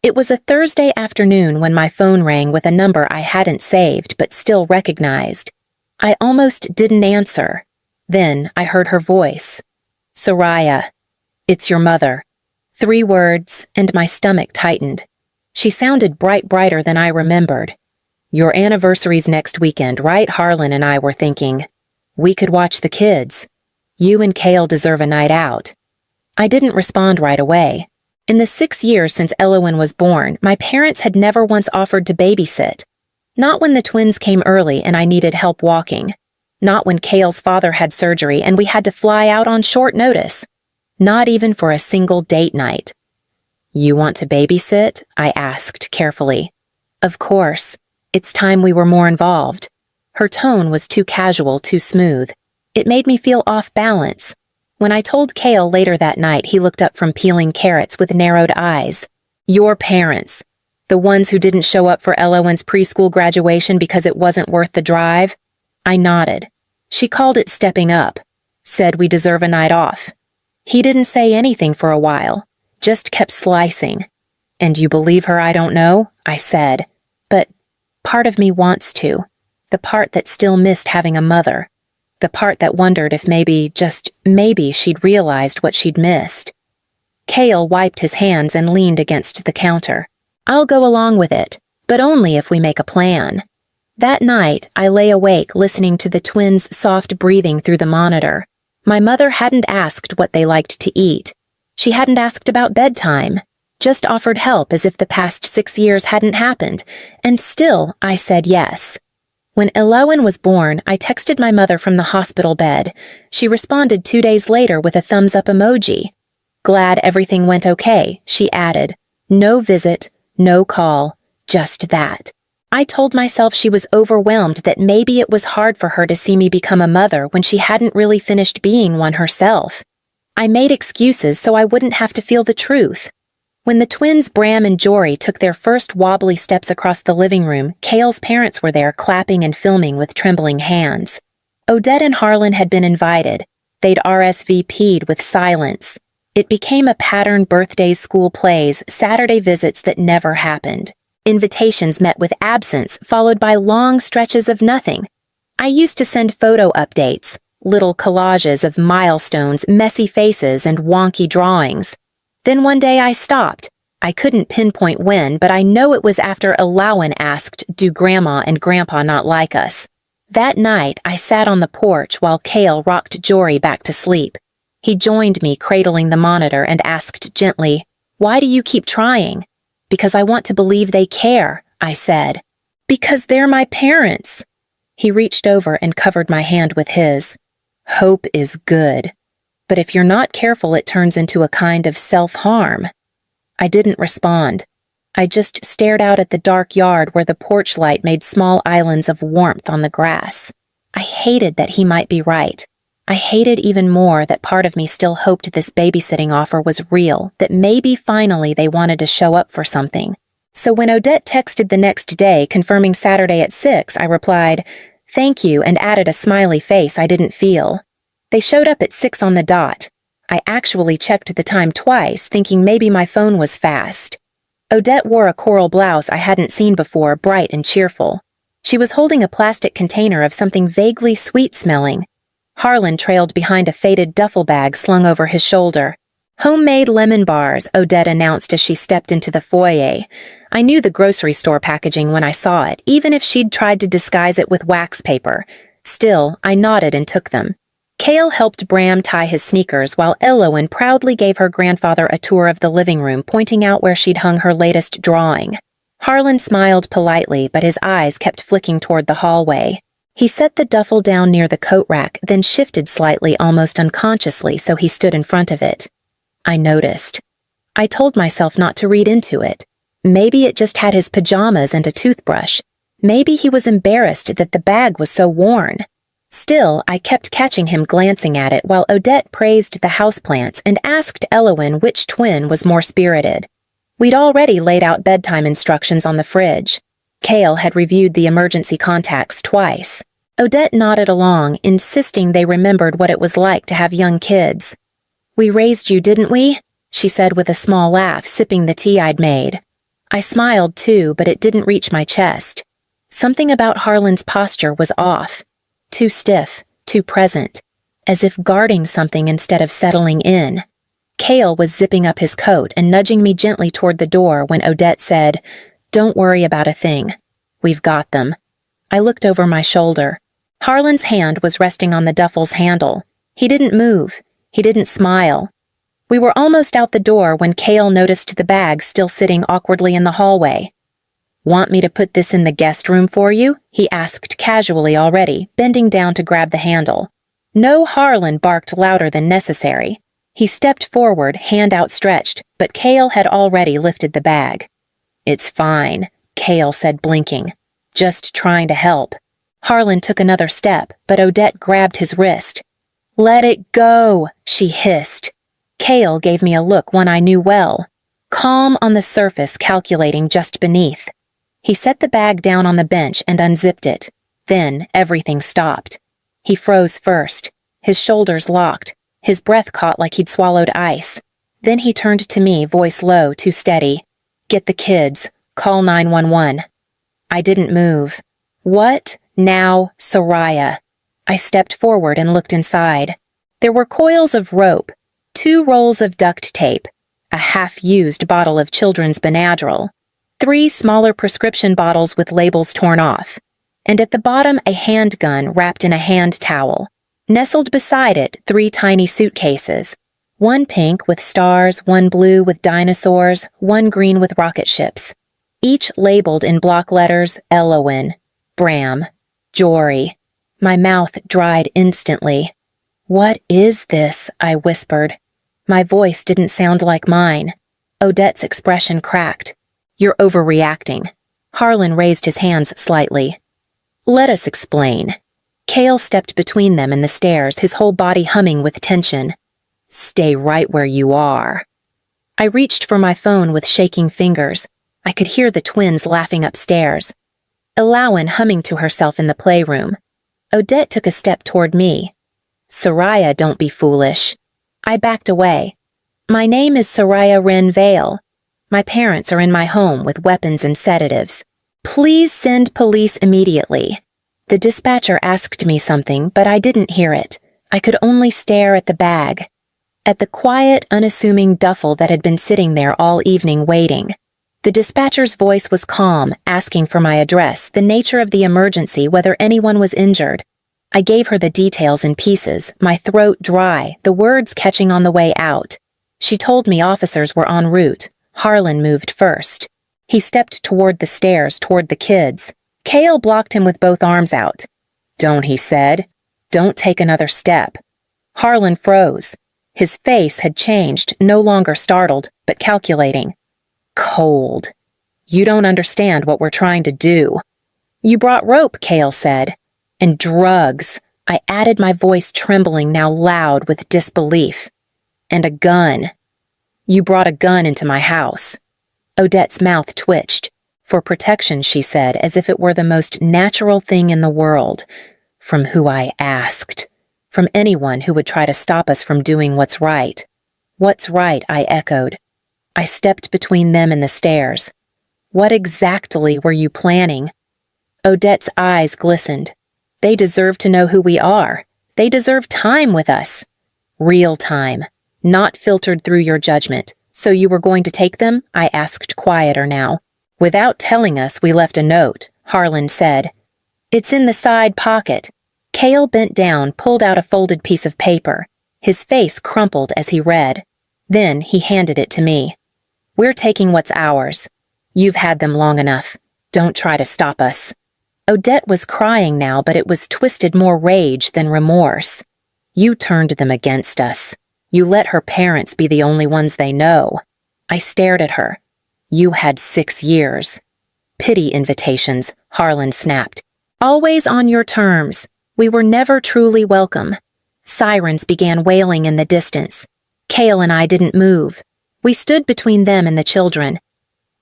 It was a Thursday afternoon when my phone rang with a number I hadn't saved but still recognized. I almost didn't answer. Then I heard her voice. "Soraya, it's your mother." 3 words, and my stomach tightened. She sounded brighter than I remembered. "Your anniversary's next weekend, right?" Harlan and I were thinking. "We could watch the kids. You and Kale deserve a night out." I didn't respond right away. In the 6 years since Elowen was born, my parents had never once offered to babysit. Not when the twins came early and I needed help walking. Not when Kale's father had surgery and we had to fly out on short notice. Not even for a single date night. "You want to babysit?" I asked carefully. "Of course. It's time we were more involved." Her tone was too casual, too smooth. It made me feel off balance. When I told Kale later that night, he looked up from peeling carrots with narrowed eyes. "Your parents. The ones who didn't show up for Elowen's preschool graduation because it wasn't worth the drive?" I nodded. "She called it stepping up. Said we deserve a night off." He didn't say anything for a while. Just kept slicing. "And you believe her, I don't know?" I said. But part of me wants to. The part that still missed having a mother. The part that wondered if maybe, just maybe, she'd realized what she'd missed. Kale wiped his hands and leaned against the counter. "I'll go along with it, but only if we make a plan." That night, I lay awake listening to the twins' soft breathing through the monitor. My mother hadn't asked what they liked to eat. She hadn't asked about bedtime, just offered help as if the past 6 years hadn't happened, and still I said yes. When Elowen was born, I texted my mother from the hospital bed. She responded 2 days later with a thumbs-up emoji. "Glad everything went okay," she added. "No visit, no call, just that." I told myself she was overwhelmed, that maybe it was hard for her to see me become a mother when she hadn't really finished being one herself. I made excuses so I wouldn't have to feel the truth. When the twins Bram and Jory took their first wobbly steps across the living room, Kale's parents were there clapping and filming with trembling hands. Odette and Harlan had been invited. They'd RSVP'd with silence. It became a pattern: birthdays, school plays, Saturday visits that never happened. Invitations met with absence, followed by long stretches of nothing. I used to send photo updates, little collages of milestones, messy faces, and wonky drawings. Then one day I stopped. I couldn't pinpoint when, but I know it was after Elowen asked, "Do Grandma and Grandpa not like us?" That night, I sat on the porch while Kale rocked Jory back to sleep. He joined me, cradling the monitor, and asked gently, "Why do you keep trying?" "Because I want to believe they care," I said. "Because they're my parents." He reached over and covered my hand with his. "Hope is good. But if you're not careful, it turns into a kind of self-harm." I didn't respond. I just stared out at the dark yard where the porch light made small islands of warmth on the grass. I hated that he might be right. I hated even more that part of me still hoped this babysitting offer was real, that maybe finally they wanted to show up for something. So when Odette texted the next day confirming Saturday at 6, I replied, "Thank you," and added a smiley face I didn't feel. They showed up at 6 on the dot. I actually checked the time twice, thinking maybe my phone was fast. Odette wore a coral blouse I hadn't seen before, bright and cheerful. She was holding a plastic container of something vaguely sweet-smelling. Harlan trailed behind a faded duffel bag slung over his shoulder. "Homemade lemon bars," Odette announced as she stepped into the foyer. I knew the grocery store packaging when I saw it, even if she'd tried to disguise it with wax paper. Still, I nodded and took them. Kale helped Bram tie his sneakers while Elowen proudly gave her grandfather a tour of the living room, pointing out where she'd hung her latest drawing. Harlan smiled politely, but his eyes kept flicking toward the hallway. He set the duffel down near the coat rack, then shifted slightly, almost unconsciously, so he stood in front of it. I noticed. I told myself not to read into it. Maybe it just had his pajamas and a toothbrush. Maybe he was embarrassed that the bag was so worn. Still, I kept catching him glancing at it while Odette praised the houseplants and asked Elowen which twin was more spirited. We'd already laid out bedtime instructions on the fridge. Kale had reviewed the emergency contacts twice. Odette nodded along, insisting they remembered what it was like to have young kids. "We raised you, didn't we?" she said with a small laugh, sipping the tea I'd made. I smiled too, but it didn't reach my chest. Something about Harlan's posture was off. Too stiff, too present, as if guarding something instead of settling in. Cale was zipping up his coat and nudging me gently toward the door when Odette said, "Don't worry about a thing. We've got them." I looked over my shoulder. Harlan's hand was resting on the duffel's handle. He didn't move. He didn't smile. We were almost out the door when Cale noticed the bag still sitting awkwardly in the hallway. "Want me to put this in the guest room for you?" he asked casually already, bending down to grab the handle. No, Harlan barked louder than necessary. He stepped forward, hand outstretched, but Cale had already lifted the bag. "It's fine," Cale said, blinking. "Just trying to help." Harlan took another step, but Odette grabbed his wrist. "Let it go," she hissed. Cale gave me a look, one I knew well. Calm on the surface, calculating just beneath. He set the bag down on the bench and unzipped it. Then everything stopped. He froze first. His shoulders locked. His breath caught like he'd swallowed ice. Then he turned to me, voice low, too steady. "Get the kids. Call 911. I didn't move. "What? Now, Soraya." I stepped forward and looked inside. There were coils of rope, 2 rolls of duct tape, a half-used bottle of children's Benadryl, 3 smaller prescription bottles with labels torn off, and at the bottom a handgun wrapped in a hand towel. Nestled beside it, 3 tiny suitcases, 1 pink with stars, 1 blue with dinosaurs, 1 green with rocket ships, each labeled in block letters Elowen, Bram, Jory. My mouth dried instantly. "What is this?" I whispered. My voice didn't sound like mine. Odette's expression cracked. "You're overreacting." Harlan raised his hands slightly. "Let us explain." Cale stepped between them and the stairs, his whole body humming with tension. "Stay right where you are." I reached for my phone with shaking fingers. I could hear the twins laughing upstairs. Elawan humming to herself in the playroom. Odette took a step toward me. "Soraya, don't be foolish." I backed away. "My name is Soraya Wren Vale. My parents are in my home with weapons and sedatives. Please send police immediately." The dispatcher asked me something, but I didn't hear it. I could only stare at the bag. At the quiet, unassuming duffel that had been sitting there all evening waiting. The dispatcher's voice was calm, asking for my address, the nature of the emergency, whether anyone was injured. I gave her the details in pieces, my throat dry, the words catching on the way out. She told me officers were en route. Harlan moved first. He stepped toward the stairs, toward the kids. Cale blocked him with both arms out. "Don't," he said. "Don't take another step." Harlan froze. His face had changed, no longer startled, but calculating. Cold. "You don't understand what we're trying to do." "You brought rope," Cale said. "And drugs." I added, my voice trembling, now loud with disbelief. "And a gun." "You brought a gun into my house." Odette's mouth twitched. "For protection," she said, as if it were the most natural thing in the world. From who I asked. From anyone who would try to stop us from doing what's right. "What's right?" I echoed. I stepped between them and the stairs. "What exactly were you planning?" Odette's eyes glistened. "They deserve to know who we are. They deserve time with us. Real time. Not filtered through your judgment. So you were going to take them?" I asked, quieter now. "Without telling us, we left a note," Harlan said. "It's in the side pocket." Cale bent down, pulled out a folded piece of paper. His face crumpled as he read. Then he handed it to me. "We're taking what's ours. You've had them long enough. Don't try to stop us." Odette was crying now, but it was twisted more rage than remorse. "You turned them against us. You let her parents be the only ones they know." I stared at her. "You had 6 years. "Pity invitations," Harlan snapped. "Always on your terms. We were never truly welcome." Sirens began wailing in the distance. Cale and I didn't move. We stood between them and the children.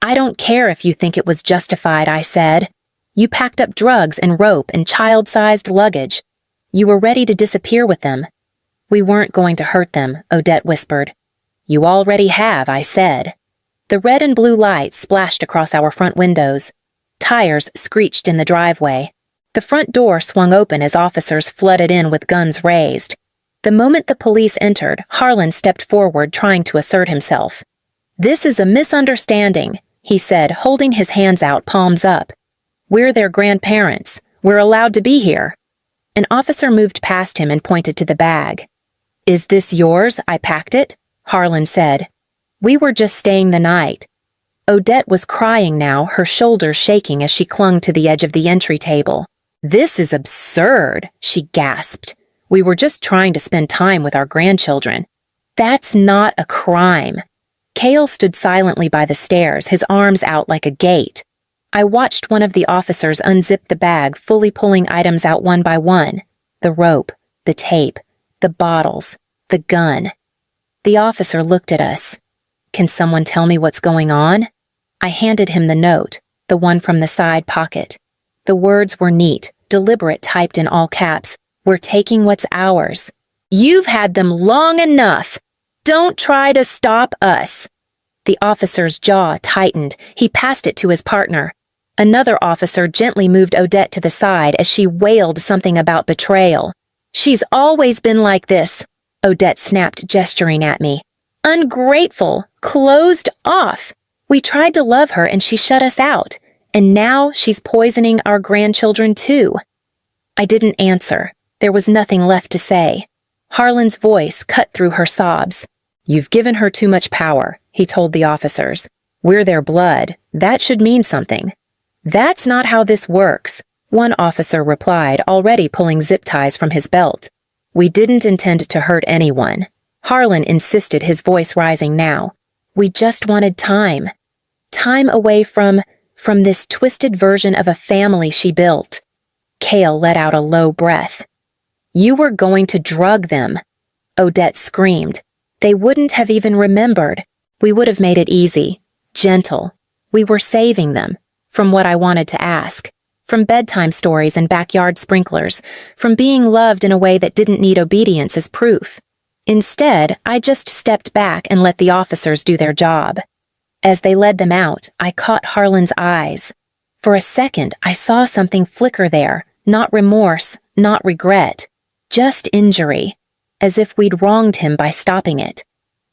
"I don't care if you think it was justified," I said. "You packed up drugs and rope and child-sized luggage. You were ready to disappear with them." "We weren't going to hurt them," Odette whispered. "You already have," I said. The red and blue lights splashed across our front windows. Tires screeched in the driveway. The front door swung open as officers flooded in with guns raised. The moment the police entered, Harlan stepped forward, trying to assert himself. "This is a misunderstanding," he said, holding his hands out, palms up. "We're their grandparents. We're allowed to be here." An officer moved past him and pointed to the bag. "Is this yours? I packed it," Harlan said. "We were just staying the night." Odette was crying now, her shoulders shaking as she clung to the edge of the entry table. "This is absurd," she gasped. "We were just trying to spend time with our grandchildren." "That's not a crime." Cale stood silently by the stairs, his arms out like a gate. I watched one of the officers unzip the bag, fully pulling items out one by one. The rope, the tape, the bottles, the gun. The officer looked at us. "Can someone tell me what's going on?" I handed him the note, the one from the side pocket. The words were neat, deliberate, typed in all caps. "We're taking what's ours." "You've had them long enough. Don't try to stop us." The officer's jaw tightened. He passed it to his partner. Another officer gently moved Odette to the side as she wailed something about betrayal. "She's always been like this," Odette snapped, gesturing at me. "Ungrateful, closed off. We tried to love her and she shut us out. And now she's poisoning our grandchildren too." I didn't answer. There was nothing left to say. Harlan's voice cut through her sobs. "You've given her too much power," he told the officers. "We're their blood. That should mean something." "That's not how this works," one officer replied, already pulling zip ties from his belt. "We didn't intend to hurt anyone." Harlan insisted, his voice rising now. "We just wanted time. Time away from this twisted version of a family she built." Cale let out a low breath. "You were going to drug them," Odette screamed. "They wouldn't have even remembered. We would have made it easy, gentle. We were saving them from what I wanted to ask, from bedtime stories and backyard sprinklers, from being loved in a way that didn't need obedience as proof. Instead, I just stepped back and let the officers do their job. As they led them out, I caught Harlan's eyes. For a second, I saw something flicker there, not remorse, not regret, just injury, as if we'd wronged him by stopping it.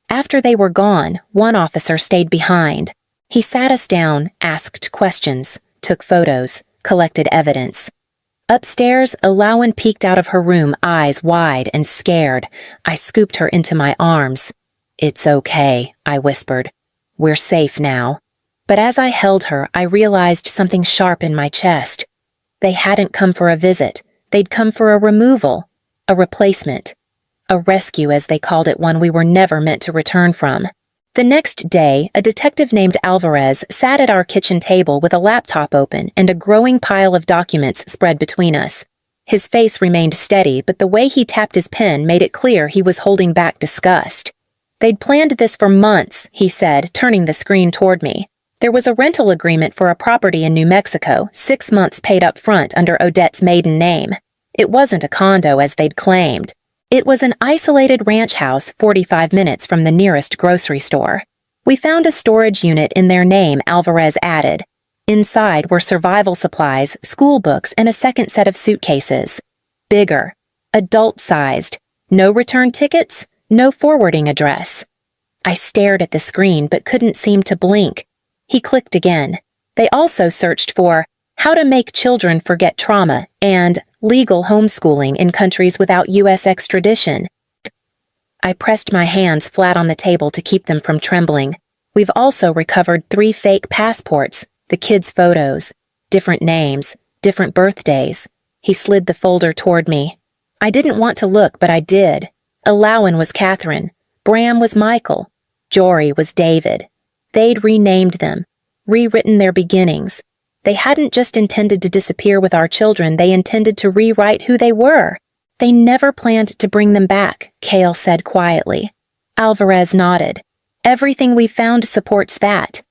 After they were gone, one officer stayed behind. He sat us down, asked questions, took photos, collected evidence. Upstairs, Alawan peeked out of her room, eyes wide and scared. I scooped her into my arms. "It's okay," I whispered. "We're safe now." But as I held her, I realized something sharp in my chest. They hadn't come for a visit. They'd come for a removal, a replacement, a rescue, as they called it, one we were never meant to return from. The next day, a detective named Alvarez sat at our kitchen table with a laptop open and a growing pile of documents spread between us. His face remained steady, but the way he tapped his pen made it clear he was holding back disgust. "They'd planned this for months," he said, turning the screen toward me. "There was a rental agreement for a property in New Mexico, 6 months paid up front under Odette's maiden name. It wasn't a condo as they'd claimed. It was an isolated ranch house 45 minutes from the nearest grocery store. We found a storage unit in their name," Alvarez added. "Inside were survival supplies, school books, and a second set of suitcases. Bigger, adult-sized, no return tickets, no forwarding address." I stared at the screen but couldn't seem to blink. He clicked again. They also searched for "how to make children forget trauma" and "legal homeschooling in countries without U.S. extradition." I pressed my hands flat on the table to keep them from trembling. "We've also recovered 3 fake passports, the kids' photos, different names, different birthdays." He slid the folder toward me. I didn't want to look, but I did. Alawan was Catherine. Bram was Michael. Jory was David. They'd renamed them, rewritten their beginnings. They hadn't just intended to disappear with our children, they intended to rewrite who they were. "They never planned to bring them back," Cale said quietly. Alvarez nodded. "Everything we found supports that."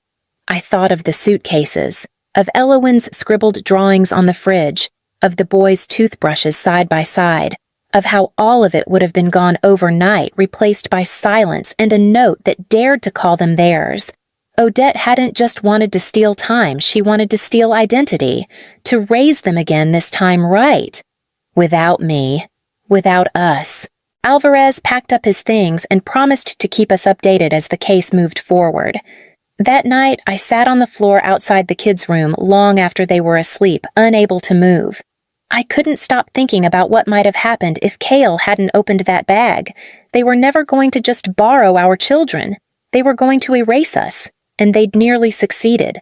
I thought of the suitcases, of Elowen's scribbled drawings on the fridge, of the boys' toothbrushes side by side, of how all of it would have been gone overnight, replaced by silence and a note that dared to call them theirs. Odette hadn't just wanted to steal time, she wanted to steal identity, to raise them again this time right. Without me. Without us. Alvarez packed up his things and promised to keep us updated as the case moved forward. That night, I sat on the floor outside the kids' room long after they were asleep, unable to move. I couldn't stop thinking about what might have happened if Cale hadn't opened that bag. They were never going to just borrow our children. They were going to erase us, and they'd nearly succeeded.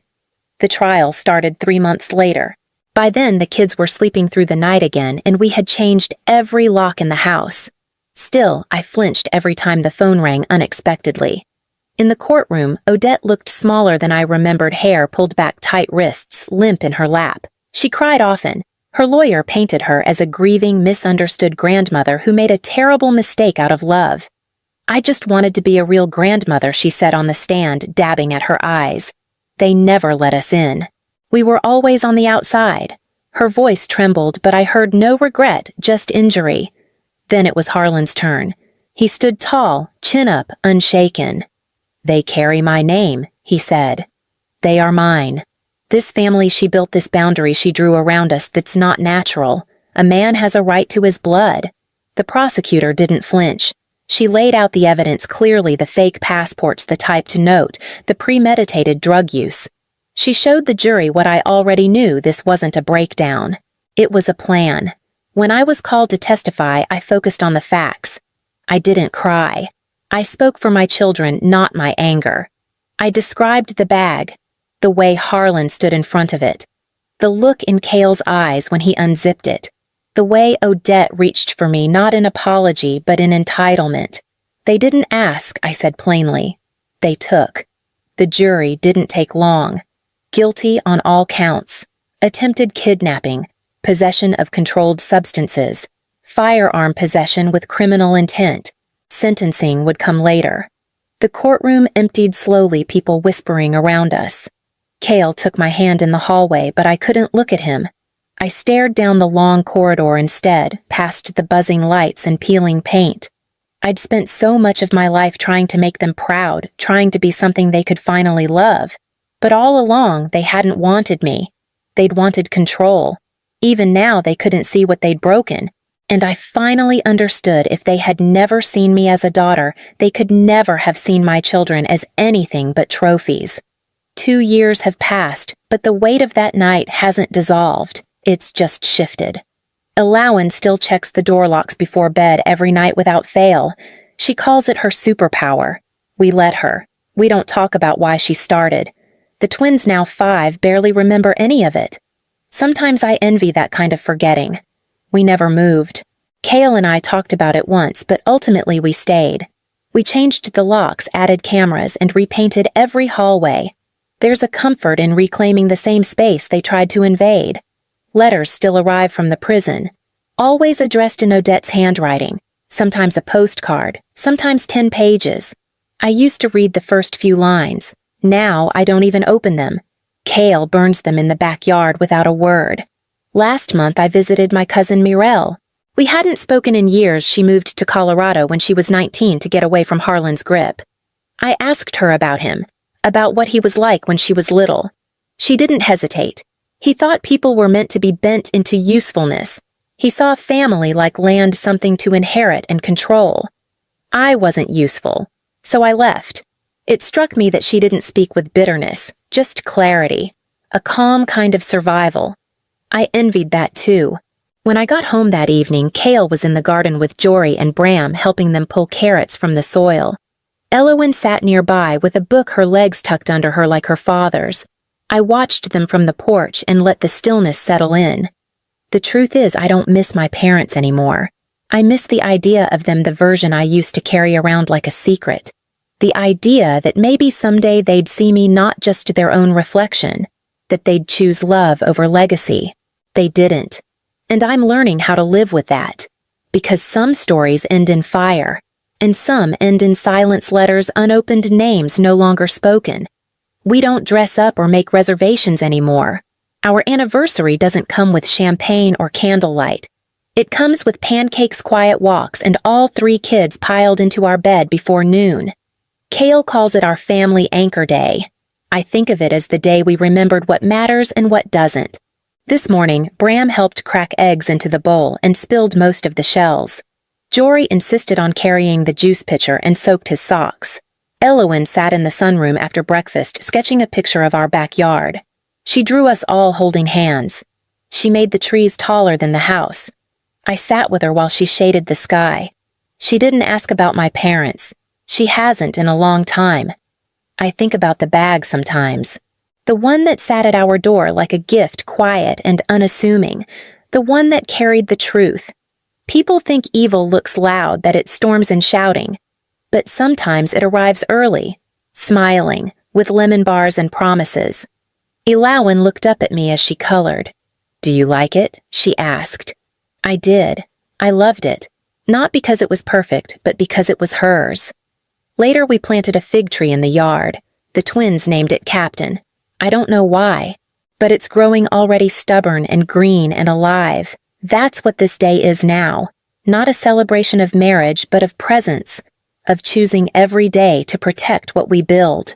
The trial started 3 months later. By then, the kids were sleeping through the night again, and we had changed every lock in the house. Still, I flinched every time the phone rang unexpectedly. In the courtroom, Odette looked smaller than I remembered, hair pulled back, tight wrists, limp in her lap. She cried often. Her lawyer painted her as a grieving, misunderstood grandmother who made a terrible mistake out of love. "I just wanted to be a real grandmother," she said on the stand, dabbing at her eyes. "They never let us in. We were always on the outside." Her voice trembled, but I heard no regret, just injury. Then it was Harlan's turn. He stood tall, chin up, unshaken. "They carry my name," he said. "They are mine. This family she built, this boundary she drew around us that's not natural. A man has a right to his blood." The prosecutor didn't flinch. She laid out the evidence clearly, the fake passports, the typed note, the premeditated drug use. She showed the jury what I already knew: this wasn't a breakdown. It was a plan. When I was called to testify, I focused on the facts. I didn't cry. I spoke for my children, not my anger. I described the bag, the way Harlan stood in front of it, the look in Cale's eyes when he unzipped it, the way Odette reached for me, not in apology, but in entitlement. "They didn't ask," I said plainly. They took. The jury didn't take long. Guilty on all counts. Attempted kidnapping, possession of controlled substances, firearm possession with criminal intent. Sentencing would come later. The courtroom emptied slowly, people whispering around us. Cale took my hand in the hallway, but I couldn't look at him. I stared down the long corridor instead, past the buzzing lights and peeling paint. I'd spent so much of my life trying to make them proud, trying to be something they could finally love. But all along, they hadn't wanted me. They'd wanted control. Even now, they couldn't see what they'd broken. And I finally understood: if they had never seen me as a daughter, they could never have seen my children as anything but trophies. 2 years have passed, but the weight of that night hasn't dissolved. It's just shifted. Alawan still checks the door locks before bed every night without fail. She calls it her superpower. We let her. We don't talk about why she started. The twins, now 5, barely remember any of it. Sometimes I envy that kind of forgetting. We never moved. Cale and I talked about it once, but ultimately we stayed. We changed the locks, added cameras, and repainted every hallway. There's a comfort in reclaiming the same space they tried to invade. Letters still arrive from the prison, always addressed in Odette's handwriting, sometimes a postcard, sometimes 10 pages. I used to read the first few lines. Now I don't even open them. Cale burns them in the backyard without a word. Last month I visited my cousin Mirelle. We hadn't spoken in years. She moved to Colorado when she was 19 to get away from Harlan's grip. I asked her about him, about what he was like when she was little. She didn't hesitate. He thought people were meant to be bent into usefulness. He saw family like land, something to inherit and control. I wasn't useful, so I left. It struck me that she didn't speak with bitterness, just clarity, a calm kind of survival. I envied that too. When I got home that evening, Cale was in the garden with Jory and Bram, helping them pull carrots from the soil. Elowen sat nearby with a book, her legs tucked under her like her father's. I watched them from the porch and let the stillness settle in. The truth is, I don't miss my parents anymore. I miss the idea of them, the version I used to carry around like a secret. The idea that maybe someday they'd see me not just their own reflection, that they'd choose love over legacy. They didn't. And I'm learning how to live with that. Because some stories end in fire, and some end in silence, letters, unopened names no longer spoken. We don't dress up or make reservations anymore. Our anniversary doesn't come with champagne or candlelight. It comes with pancakes, quiet walks, and all 3 kids piled into our bed before noon. Cale calls it our family anchor day. I think of it as the day we remembered what matters and what doesn't. This morning, Bram helped crack eggs into the bowl and spilled most of the shells. Jory insisted on carrying the juice pitcher and soaked his socks. Elowen sat in the sunroom after breakfast sketching a picture of our backyard. She drew us all holding hands. She made the trees taller than the house. I sat with her while she shaded the sky. She didn't ask about my parents. She hasn't in a long time. I think about the bag sometimes. The one that sat at our door like a gift, quiet and unassuming. The one that carried the truth. People think evil looks loud, that it storms in shouting. But sometimes it arrives early, smiling, with lemon bars and promises. Elawan looked up at me as she colored. "Do you like it?" she asked. I did. I loved it. Not because it was perfect, but because it was hers. Later we planted a fig tree in the yard. The twins named it Captain. I don't know why, but it's growing already stubborn and green and alive. That's what this day is now. Not a celebration of marriage, but of presence, of choosing every day to protect what we build.